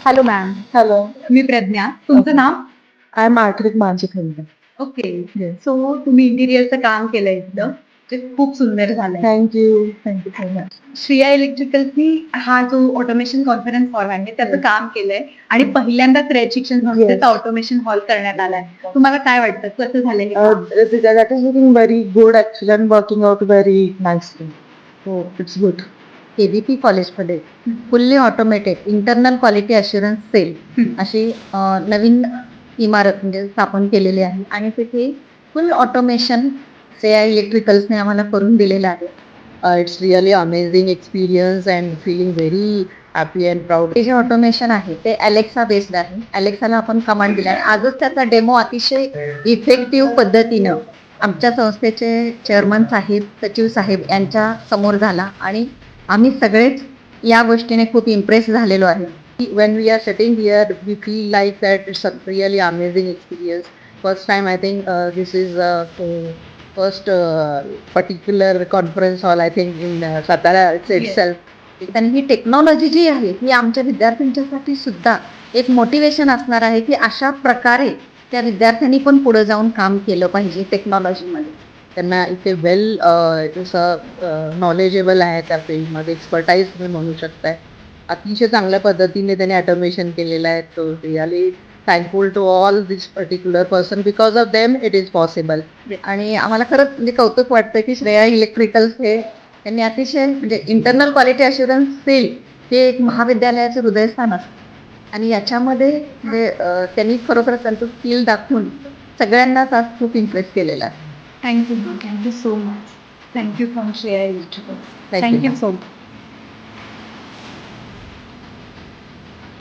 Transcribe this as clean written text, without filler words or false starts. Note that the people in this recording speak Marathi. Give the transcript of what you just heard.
Hello ma'am. हॅलो. मी प्रज्ञा. तुमचं नाव? आय एम आर्थिक मानसिक हिंद. ओके. सो तुम्ही इंटिरियरचं काम केलंय इथं, ते खूप सुंदर झालंय. Thank you so much. श्रेया इलेक्ट्रिकल्सनी हा जो ऑटोमेशन कॉन्फरन्स हॉल आहे त्याचं Yes. काम केलंय आणि पहिल्यांदाच रयत शिक्षण संस्थेचा ऑटोमेशन हॉल करण्यात आलाय. तुम्हाला काय वाटतं कसं झालंय हे काम? That is looking very good actually and working out very nicely. So it's good. KBP कॉलेजमध्ये fully automated internal quality assurance cell अशी नवीन इमारत म्हणजे स्थापन केलेली आहे आणि तिथे फुल ऑटोमेशन श्रेया इलेक्ट्रिकल्सने आम्हाला करून दिलेलं आहे. It's really amazing experience and feeling very happy and proud. ते जे ऑटोमेशन आहे ते अलेक्सा बेस्ड आहे. अलेक्साला आपण कमांड दिला आहे. आजच त्याचा डेमो अतिशय इफेक्टिव्ह पद्धतीनं आमच्या संस्थेचे चेअरमन साहेब, सचिव साहेब यांच्या समोर झाला आणि आम्ही सगळेच या गोष्टीने खूप इम्प्रेस झालेलो आहे. When we are sitting here, we feel like that it's a really amazing experience. First time I think this is first particular conference hall I think in Satara itself. आणि ही टेक्नॉलॉजी जी आहे ही आमच्या विद्यार्थ्यांच्यासाठी सुद्धा एक मोटिवेशन असणार आहे की अशा प्रकारे त्या विद्यार्थ्यांनी पण पुढे जाऊन काम केलं पाहिजे टेक्नॉलॉजीमध्ये. त्यांना इथे वेल जसं नॉलेजेबल आहे त्या फील्डमध्ये एक्सपर्टाईज तुम्ही म्हणू शकताय. अतिशय चांगल्या पद्धतीने त्यांनी ऑटोमेशन केलेलं आहे. तो really thankful to all this particular person because of them it is possible. आणि आम्हाला खरंच म्हणजे कौतुक वाटतं की श्रेया इलेक्ट्रिकल्स हे त्यांनी अतिशय म्हणजे इंटरनल क्वालिटी अश्युरन्स सेल हे एक महाविद्यालयाचं हृदयस्थान असतं आणि याच्यामध्ये म्हणजे त्यांनी खरोखर त्यांचं स्किल दाखवून सगळ्यांनाच आज खूप इम्प्रेस केलेलं आहे. Thank you so much. Thank you from Shreya electricals. Thank you. Thank you so much.